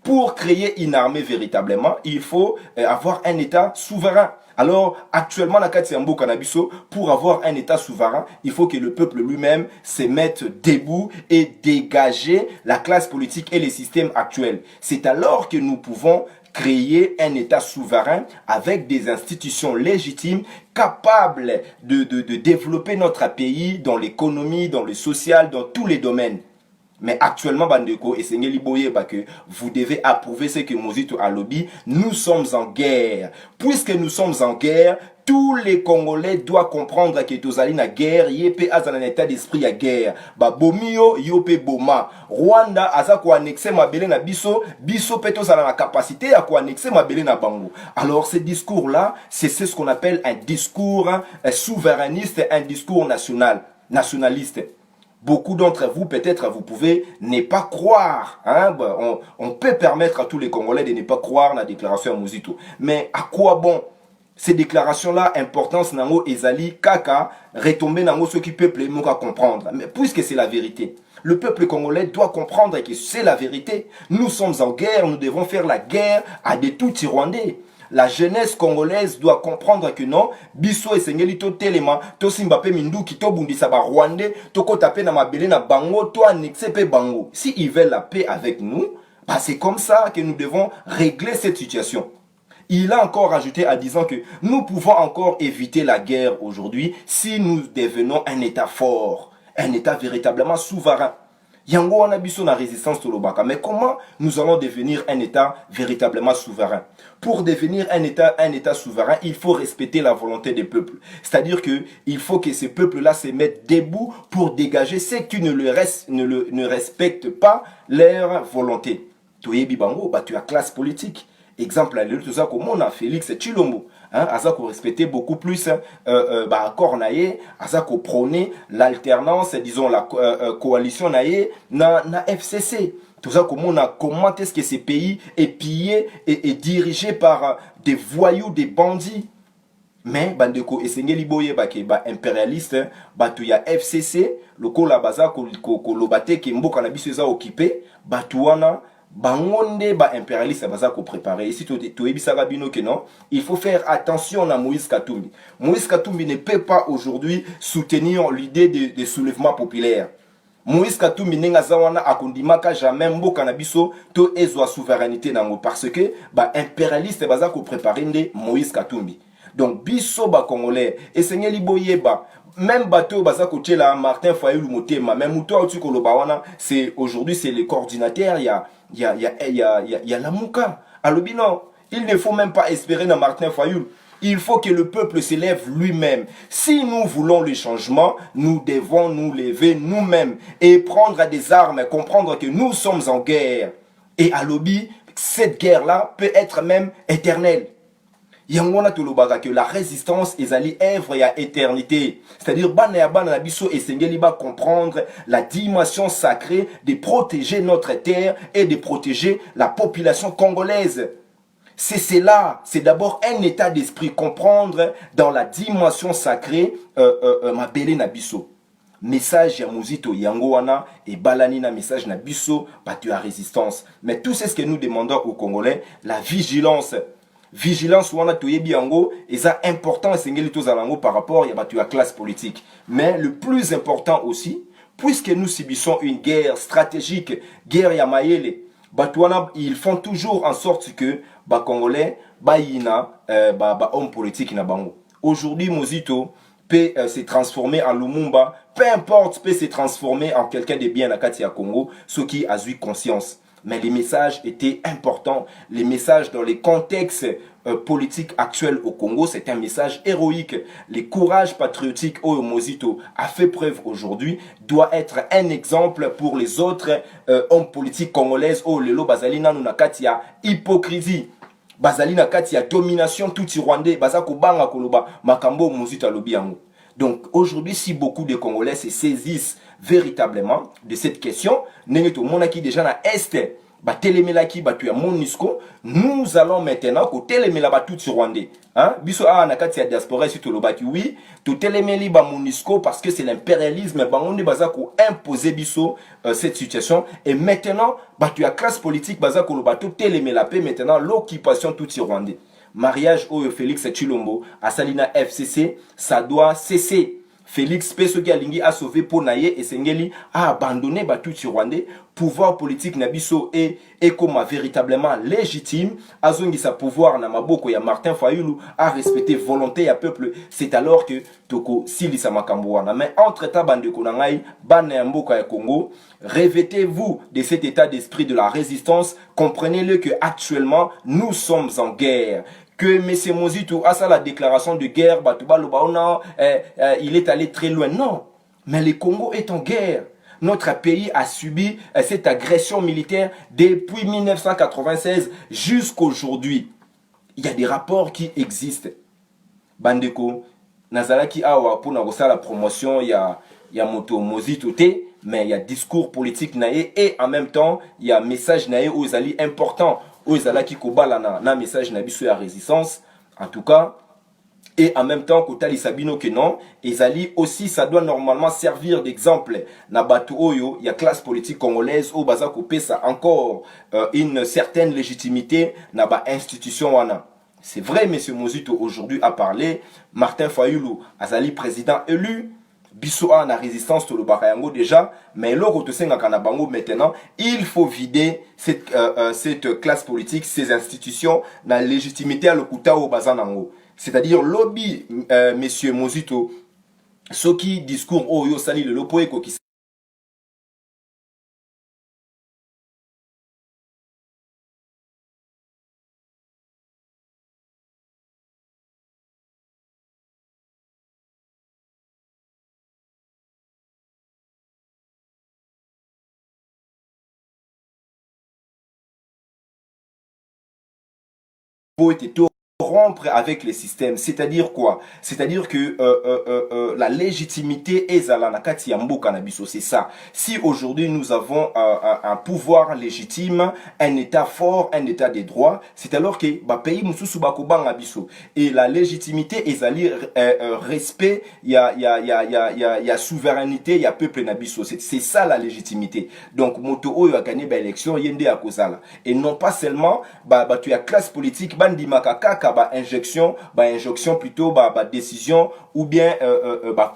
Pour créer une armée véritablement, il faut avoir un État souverain. Alors, actuellement, pour avoir un État souverain, il faut que le peuple lui-même se mette debout et dégager la classe politique et les systèmes actuels. C'est alors que nous pouvons créer un État souverain avec des institutions légitimes capables de développer notre pays dans l'économie, dans le social, dans tous les domaines. Mais actuellement, Bandeko et Sengeli Boye, que vous devez approuver ce que Mozito a lobby. Nous sommes en guerre. Puisque nous sommes en guerre, tous les Congolais doivent comprendre que Tozali na guerre, yépe azan un état d'esprit à guerre. Ba bomio yope boma. Rwanda aza ko annexer mabele na biso, biso peto zala na capacité à ko annexer mabele na bango. Alors ce discours là, c'est ce qu'on appelle un discours souverainiste, un discours nationaliste. Beaucoup d'entre vous, peut-être, vous pouvez ne pas croire. Hein? On peut permettre à tous les Congolais de ne pas croire la déclaration à Muzito. Mais à quoi bon? Ces déclarations-là, importance nango ezali kaka, retomber nango ce qui peuple moka comprendre. Mais puisque c'est la vérité, le peuple congolais doit comprendre que c'est la vérité. Nous sommes en guerre, nous devons faire la guerre à des tout-Rwandais. La jeunesse congolaise doit comprendre que non, biso esengeli to telema, to simba pe minduki, to bundisa ba Rwandais, to kota pe na mabele na bango, to annexe pe bango. Si ils veulent la paix avec nous, bah c'est comme ça que nous devons régler cette situation. Il a encore ajouté en disant que nous pouvons encore éviter la guerre aujourd'hui si nous devenons un État fort, un État véritablement souverain. Yango wana biso na résistance tolobaka. Mais comment nous allons devenir un État véritablement souverain? Pour devenir un État souverain, il faut respecter la volonté des peuples. C'est-à-dire que il faut que ces peuples-là se mettent debout pour dégager ceux qui ne respectent pas leur volonté. Toyebi bango, bah tu as classe politique. Exemple, tout ça comme on a Félix Tshilombo. Hein, Azako respectait beaucoup plus Cornaye, Azako prônait l'alternance, disons la coalition naye na FCC. Tout ça comme on a comment est-ce que ces pays est pillé et dirigé par des voyous, des bandits. Mais bandeko esengeli boye ba impérialiste tu ya FCC lokola baza ko lobate ke mboka na biso eza occupé batuana bangonde ba impérialiste baza ko préparer ici to ebisaka bino que non, il faut faire attention à Moïse Katumbi. Moïse Katumbi ne peut pas aujourd'hui soutenir l'idée de soulèvement populaire. Moïse Katumbi nenga zawana akondimaka jamais mboka na biso to ezwa souveraineté nango parce que ba impérialiste baza ko préparer nde Moïse Katumbi. Donc biso ba congolais esengeli boyeba même bateau baza kotie la Martin Fayulu Motema même muto tu koloba wana c'est aujourd'hui c'est le coordinateur il y a la Mouka alobino il ne faut même pas espérer dans Martin Fayulu. Il faut que le peuple s'élève lui-même. Si nous voulons le changement, nous devons nous lever nous-mêmes et prendre des armes, comprendre que nous sommes en guerre. Et à lobby, cette guerre-là peut être même éternelle. Yangona tolobaka que la résistance ezali œuvre ya éternité. C'est-à-dire bana ya bana na biso esengeli ba comprendre la dimension sacrée de protéger notre terre et de protéger la population congolaise. C'est cela, c'est d'abord un état d'esprit, comprendre dans la dimension sacrée mabele na biso. Message ya Muzito yango wana et balani na message na biso batu ya résistance. Mais tout c'est ce que nous demandons aux Congolais, la vigilance. Vigilance wana toyebi yango eza important esengeli tozalango par rapport ya batu ya classe politique. Mais le plus important aussi, puisque nous subissons une guerre stratégique, guerre ya mayele, Batouana, ils font toujours en sorte que les Congolais baïna homme politique na bango. Aujourd'hui, Muzito peut se transformer en Lumumba, peu importe, peut se transformer en quelqu'un de bien à Katia Congo, ce qui a eu conscience. Mais les messages étaient importants. Les messages dans les contextes politiques actuels au Congo, c'est un message héroïque. Le courage patriotique au Muzito a fait preuve aujourd'hui doit être un exemple pour les autres hommes politiques congolaises. Oh, lelo bazalina nunakatia hypocrisie. Bazalina katia domination tout Rwandais. Bazako banga koloba makambo Muzito alobi yango. Donc aujourd'hui, si beaucoup de Congolais se saisissent véritablement de cette question, nengeto monaki déjà na est batelemelaki batu ya MONUSCO, nous allons maintenant ko telemela batu ti Rwandais. Hein? Biso a na kati ya diaspora si to lobaki oui, to telemeli ba MONUSCO parce que c'est l'impérialisme bangonde bazako imposer biso cette situation et maintenant batu ya classe politique bazako lobato telemela pe maintenant l'occupation tout ti Rwandais. Mariage au Félix Tshilombo à Salina FCC, ça doit cesser. Félix Pesoki Alingi a sauvé Ponaye et Sengeli a abandonné Batuti Rwandais. Pouvoir politique Nabiso est comme véritablement légitime. Azongi sa pouvoir na maboko ya Martin Fayulu a respecté volonté ya peuple. C'est alors que Toko Silisa Makamboana. Mais entre-temps, bande konangai, bande ya mboka ya Congo, revêtez-vous de cet état d'esprit de la résistance. Comprenez-le que actuellement nous sommes en guerre. Que M. Muzito a ça la déclaration de guerre, il est allé très loin. Non, mais le Congo est en guerre. Notre pays a subi cette agression militaire depuis 1996 jusqu'aujourd'hui. Il y a des rapports qui existent. Bandeko, Nazalaki awa pour la promotion, il y a Moto Muzito te, mais il y a discours politique naé et en même temps il y a message naé aux alliés importants aux alliés qui kobala na message na biso ya résistance en tout cas. Et en même temps, Kotali Sabino que non, Ezali aussi, ça doit normalement servir d'exemple. Na Batu Oyo, il y a classe politique congolaise, au Baza Kopé, ça encore une certaine légitimité, na ba institution wana. C'est vrai, M. Mozito aujourd'hui a parlé, Martin Fayoulou, Azali président élu, Bissoa na résistance to le Bakayango déjà, mais l'autre Kanabango maintenant, il faut vider cette classe politique, ces institutions, na légitimité à l'Okuta au Bazanango. C'est-à-dire, lobby, monsieur Mozito, ce qui discours au yo sali le lopo eko qui était rompre avec les systèmes, c'est-à-dire quoi? C'est-à-dire que la légitimité est à la nakati yambo cannabis, c'est ça. Si aujourd'hui nous avons un pouvoir légitime, un état fort, un état des droits, c'est alors que ba pays mususu bakobanga biso et la légitimité est à respect, il y a souveraineté, il y a peuple nabiso, c'est ça la légitimité. Donc moto oyo a gagné ba élection yende a kozala et non pas seulement tu as classe politique bandi makaka injection plutôt décision ou bien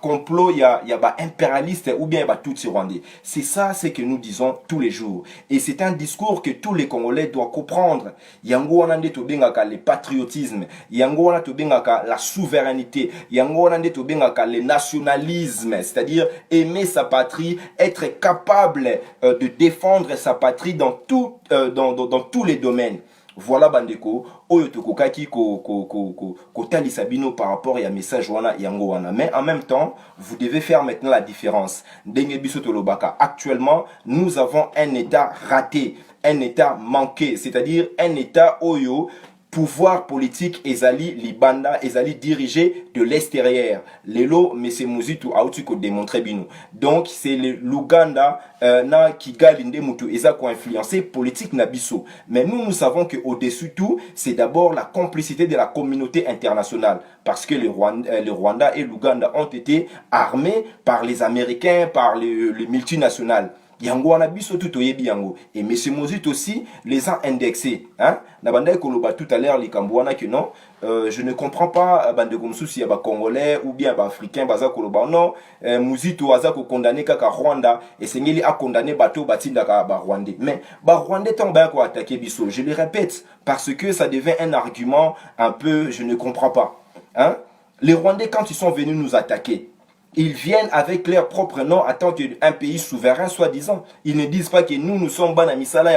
complot il y a impérialiste ou bien tout rwandais. C'est ça ce que nous disons tous les jours et c'est un discours que tous les Congolais doivent comprendre. Yango wanande to bengaka le patriotisme, yango wanande to bengaka la souveraineté, yango wanande to bengaka le nationalisme, c'est-à-dire aimer sa patrie, être capable de défendre sa patrie dans tous les domaines. Voilà bandeko oyo tokokaki ko tali sabino par rapport à message wana yango wana, mais en même temps vous devez faire maintenant la différence. Ndenge biso tolobaka actuellement nous avons un état raté, un état manqué, c'est-à-dire un état oyo pouvoir politique ezali libanda ezali dirigé de l'extérieur. Lelo M. Mozito a outi ko démontrer bino. Donc c'est l'Ouganda na Kigali nde mutu eza ko influencer politique na biso. Mais nous savons que au-dessus tout, c'est d'abord la complicité de la communauté internationale parce que le Rwanda et l'Ouganda ont été armés par les Américains, par les multinationales. Yango wana biso tout oyebi yango et M. Mozito aussi les a indexés hein na banda koloba tout à l'heure likambo wana que non je ne comprends pas bande comme souci ya ba congolais ou bien ba africain baza koloba non Mozito aza ko condamner kaka Rwanda et sengeli a condamné bato batinda ka ba rwandais mais ba rwandais tant ba ko attaquer biso, je le répète parce que ça devient un argument un peu je ne comprends pas hein. Les Rwandais quand ils sont venus nous attaquer, ils viennent avec leur propre nom en tant qu'un pays souverain, soi-disant. Ils ne disent pas que nous sommes ban misala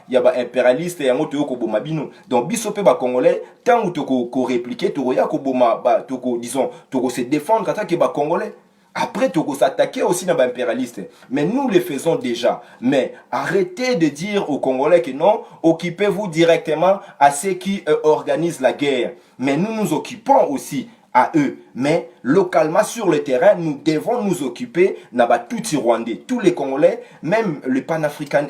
ya ba impérialiste et ngoto ko boma bino. Donc bisope ba congolais tant ou ko répliquer to ya ko boma ba disons to se défendre quand que ba congolais. Après to s'attaquer aussi na ba impérialiste. Mais nous le faisons déjà. Mais arrêtez de dire aux Congolais que non, occupez-vous directement à ceux qui organisent la guerre. Mais nous nous occupons aussi à eux, mais localement sur le terrain nous devons nous occuper naba tout Rwandais, tous les Congolais, même le panafricain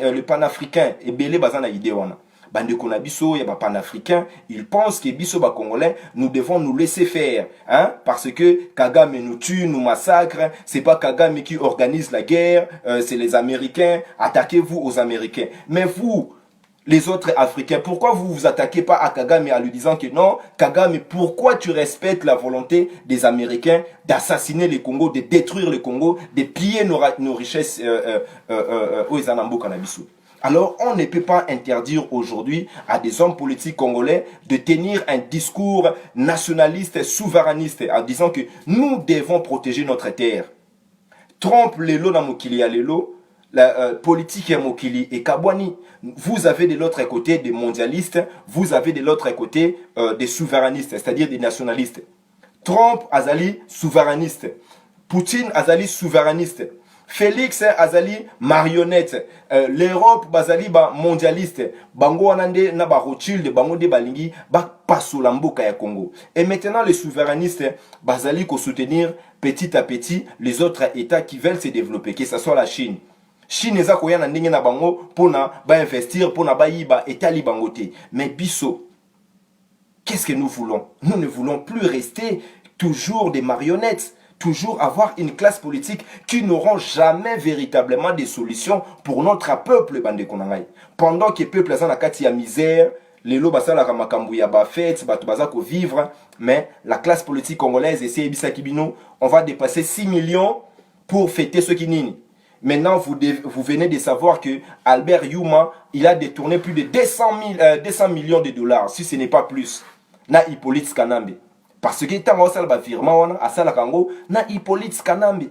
et belé bazana idée wana bande kona biso ya ba panafricain, ils pensent que biso ba Congolais nous devons nous laisser faire hein parce que Kagame nous tue, nous massacre, c'est pas Kagame qui organise la guerre, c'est les Américains, attaquez-vous aux Américains. Mais vous les autres Africains, pourquoi vous vous attaquez pas à Kagame en lui disant que non, Kagame, pourquoi tu respectes la volonté des Américains d'assassiner le Congo, de détruire le Congo, de piller nos richesses aux Anambo Cannabisou? Alors, on ne peut pas interdire aujourd'hui à des hommes politiques congolais de tenir un discours nationaliste, souverainiste, en disant que nous devons protéger notre terre. Trompe les lots dans Mokili à l'élo, la politique Mokili et Kabwani. Vous avez de l'autre côté des mondialistes, vous avez de l'autre côté des souverainistes, c'est-à-dire des nationalistes. Trump azali souverainiste, Poutine azali souverainiste, Félix azali marionnette, l'Europe bazali ba mondialiste, bango anande na ba Rothschild, bango de balingi ba pasola mboka ya Congo. Et maintenant les souverainistes bazali ko soutenir petit à petit les autres États qui veulent se développer, que ce soit la Chine. Chine eza koya na ndenge na bango pona ba investir pona ba yiba etali bango te. Mais biso, qu'est-ce que nous voulons? Nous ne voulons plus rester toujours des marionnettes, toujours avoir une classe politique qui n'auront jamais véritablement des solutions pour notre peuple bande konangai. Pendant que le peuple est dans la misère, les lots basala makambu ya ba fête, bato bazako vivre, mais la classe politique congolaise essaie ebisa kibino, on va dépasser 6 millions pour fêter ce qui nini. Maintenant, vous venez de savoir que Albert Youma, il a détourné plus de 200 millions de dollars, si ce n'est pas plus. Na Hippolyte Kanambe. Parce que tant que ça virement à ça na Hippolyte Kanambe.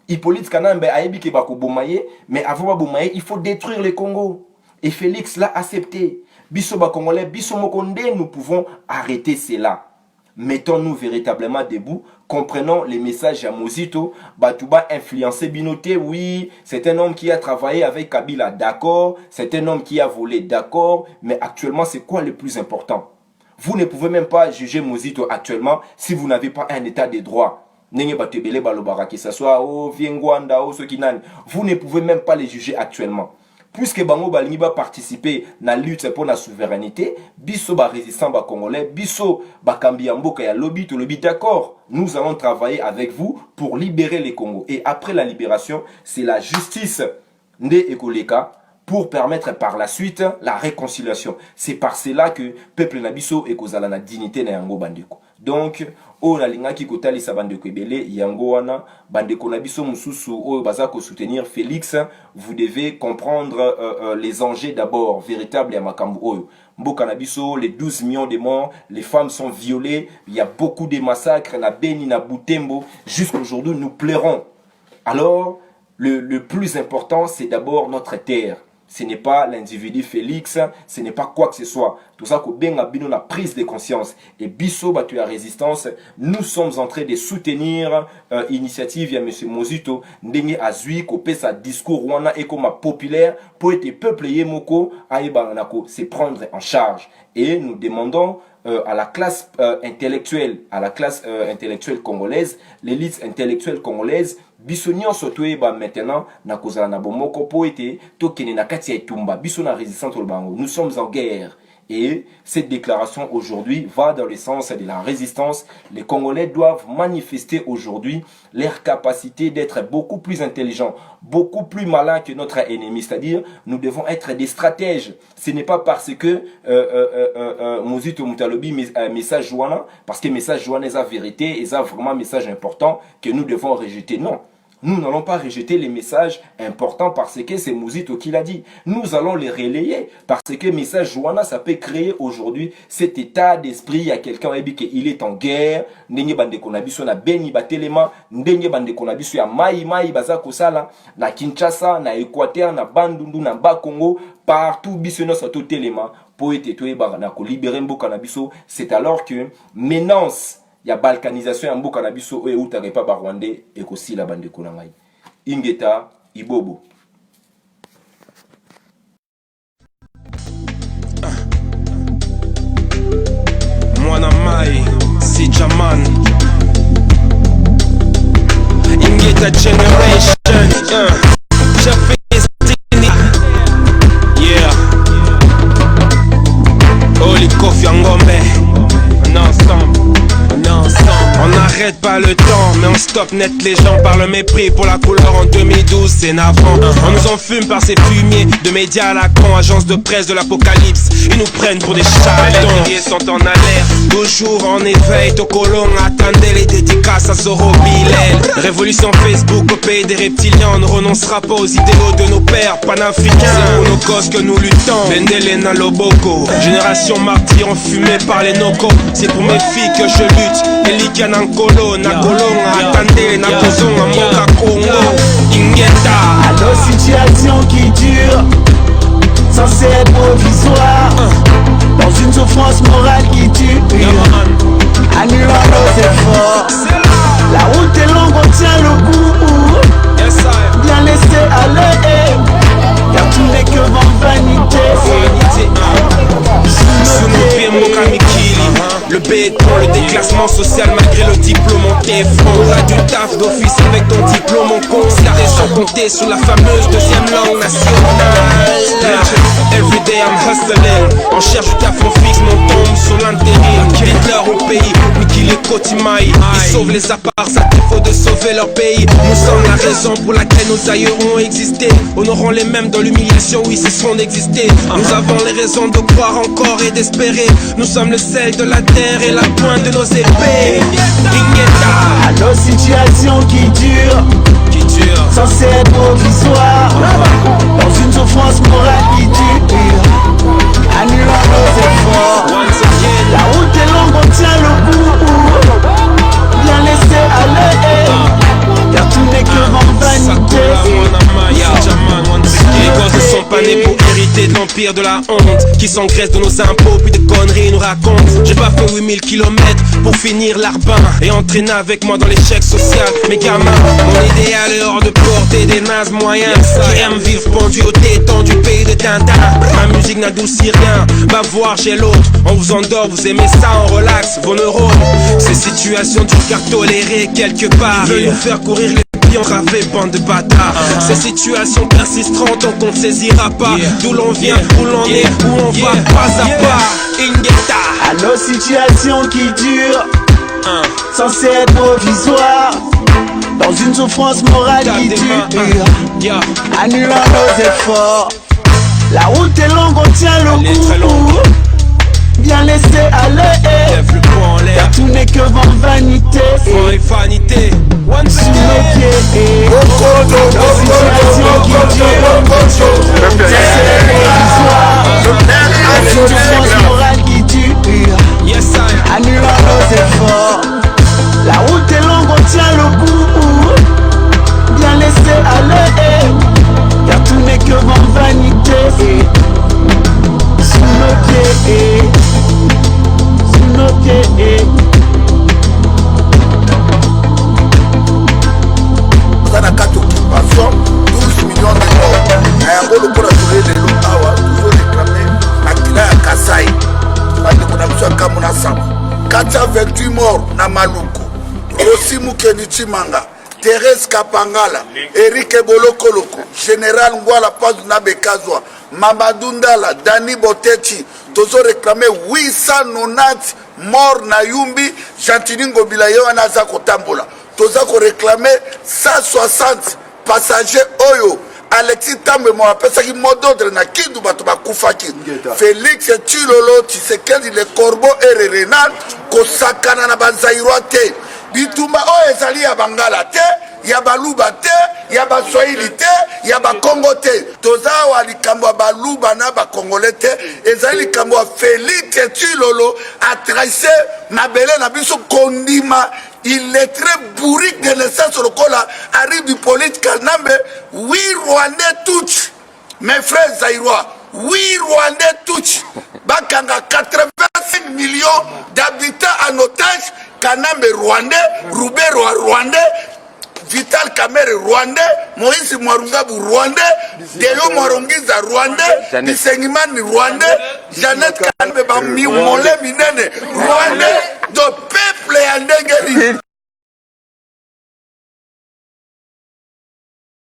Hippolyte Kanambe a dit qu'il va boumailler, mais avant de boumailler, il faut détruire le Congo. Et Félix l'a accepté. Biso ba Congolais, biso mokonde, nous pouvons arrêter cela. Mettons-nous véritablement debout, comprenons les messages à Mozito, Batouba influencé Binoté, oui, c'est un homme qui a travaillé avec Kabila, d'accord, c'est un homme qui a volé, d'accord, mais actuellement c'est quoi le plus important? Vous ne pouvez même pas juger Mozito actuellement si vous n'avez pas un état de droit. Vous ne pouvez même pas les juger actuellement. Puisque Bango Balingi va participer à la lutte pour la souveraineté, biso ba résistant ba congolais, biso ba kambiamboka ya lobby to lobby, d'accord. Nous allons travailler avec vous pour libérer les Congos. Et après la libération, c'est la justice nde ekoleka pour permettre par la suite la réconciliation. C'est par cela que peuple nabiso ekozala na dignité na yango bandeko. Donc, o na linga ki kotali sa bandeko ebele yango wana bandeko nabiso mususu o bazako soutenir Félix, vous devez comprendre les enjeux d'abord véritables ya makambu oyo. Mboka nabiso, les 12 millions de morts, les femmes sont violées, il y a beaucoup de massacres na Beni na Butembo, jusqu'aujourd'hui nous pleurons. Alors, le plus important c'est d'abord notre terre. Ce n'est pas l'individu Félix, ce n'est pas quoi que ce soit. Tout ça, qu'on a prise de conscience. Et biso batu la résistance, nous sommes en train de soutenir l'initiative de M. Mozito, ndenge azui, ko pe sa discours wana et comme populaire pour être peuple yemoko aïbanako, c'est prendre en charge. Et nous demandons à la classe intellectuelle, congolaise, l'élite intellectuelle congolaise, bisonnion surtout maintenant na kozala na bomoko po ete tokene na kati ya etumba biso na résistance bango. Nous sommes en guerre et cette déclaration aujourd'hui va dans le sens de la résistance. Les Congolais doivent manifester aujourd'hui leur capacité d'être beaucoup plus intelligents, beaucoup plus malins que notre ennemi, c'est-à-dire nous devons être des stratèges. Ce n'est pas parce que Mozito Mutalobi message Joana, parce que message Joana est la vérité, est vraiment un message important que nous devons rejeter. Non. Nous n'allons pas rejeter les messages importants parce que c'est Mozito qui l'a dit. Nous allons les relayer parce que le message Joana, ça peut créer aujourd'hui cet état d'esprit. Il y a quelqu'un qui est en guerre. Ndenge bande konabiso na Beni batelema, ndenge bande konabiso ya mai baza kosala na Kinshasa, na Équateur, na Bandundu, na Bakongo, partout biso no sato telema pour être toyeba na ko libérer mboka na biso. C'est alors que menace il y a balkanisation ya mboka na biso oyo utaka pa ba Rwandais ekosi la bande ko na ngai Ingeta Ibobo. Mwana mai si Jaman Ingeta generation Jeff Destiny yeah Oli Kofi Ngombe ensemble. On n'arrête pas le temps, mais on stoppe net les gens par le mépris pour la couleur en 2012, c'est navrant. On nous enfume par ces fumiers de médias à la con, agence de presse de l'apocalypse. Ils nous prennent pour des charlatans. Les guerriers sont en alerte, toujours en éveil. Tokolong, attendez les dédicaces à Zoro Bilel. Révolution Facebook au pays des reptiliens. On ne renoncera pas aux idéaux de nos pères panafricains. C'est pour nos causes que nous luttons. Bendelena Loboko, génération martyre enfumée par les nocos. C'est pour mes filles que je lutte. Elikia Nankolo, Nakolonga, attendez, Nakozonga, Moka Congo, Ingeta. À nos situations qui durent, censées être provisoires, dans une souffrance morale qui tue, annulant nos efforts. La route est longue, on tient le coup, bien laissé aller, car tout n'est que vanité. Sous nos pieds, Moka Mikili, le béton. Le déclassement social malgré le diplôme en téflon. On a du taf d'office avec ton diplôme en con. Et sans compter sur la fameuse deuxième langue nationale. Everyday I'm hustling. On cherche du taf, on fixe, mais on tombe sur l'intérim. Hitler au pays, Miki les Kotimaï. Ils sauvent les apparts, ça qu'il faut de sauver leur pays. Nous sommes la raison pour laquelle nos aïeux ont existé. Honorons les mêmes dans l'humiliation où ils cesseront d'exister. Nous avons les raisons de croire encore et d'espérer. Nous sommes le sel de la terre et la pointe de nos épées. À nos situations qui durent, censées être provisoires, dans une souffrance morale qui dure, annulant nos efforts. La route est longue, on tient le coup. Bien laisser aller, car tout n'est que vanité. Les gosses ne sont pas nés pour hériter de l'empire de la honte, qui s'engraisse de nos impôts puis de conneries nous racontent. J'ai pas fait 8000 km pour finir l'arbin et entraîner avec moi dans l'échec social. Mes gamins, mon idéal est hors de portée des nazes moyens qui aiment vivre pendu au détend du pays de Tintin. Ma musique n'adoucit rien, va voir chez l'autre. On vous endort, vous aimez ça, on relaxe vos neurones. Ces situations durent car tolérées quelque part. Ils veulent nous faire courir les ravé, bande de bâtards. Ces situations persisteront tant qu'on ne saisira pas d'où l'on vient, où l'on est, où on va pas à pas. Ingeta. À nos situations qui durent, censées être provisoires, dans une souffrance morale qui dure, annulant nos efforts. La route est longue, on tient le coup. Bien laisser aller, car tout n'est que vanité. Vanité. Sous nos pieds, nos situations qui durent, censées être provisoires, dans une souffrance morale qui dure, annulant nos efforts. La route est longue, on tient le coup. Bien laisser aller, car tout n'est que vanité. Sous nos pieds, sous nos pieds. Dans la carte occupation, 12 millions de morts. Et un gros pour assurer les loups, toujours réclamé à Kila et Kassai. On a besoin de Kamuna Sam. 428 morts na Maluku. Aussi Moukeni Chimanga. Thérèse Kapangala, Eric Bolokoloko, Général Ngwala Paz Nabekazwa, Mamadou Ndala, Dani Botechi, tozo réclamé 890 morts na Yumbi, Chantiningo Bilayo Anaza Kotambola. Tozo réclamé 160 passagers Oyo. Alexis Tambe mo apesa ki mododre na kindu bato bakufaki. Félix Chilolo Tshisekedi le Corbeau et Renal kosakana na banzairwa te. Bitumba o ezali ya Bangala te, ya Baluba te, ya Baswahili te, ya Bakongo te. Toza wa likambo Baluba na Bakongole te, ezali likambo Félix Chilolo a tracé mabele na biso kondima. Il est très bourrique de naissance au Kola, arrive du politique Kanambe, oui Rwandais touch. Mes frères Zaïrois, oui Rwandais touch. Bakanga 85 millions d'habitants en otage, Kanambe Rwandais, Roubero Rwandais, Vital Kamere Rwandais, Moïse Mwarungabu Rwandais, Deyo Mwarongiza Rwandais, Bisengimani Rwandais, Jeannette Kanambe Bami Mole Minene Rwandais. Donc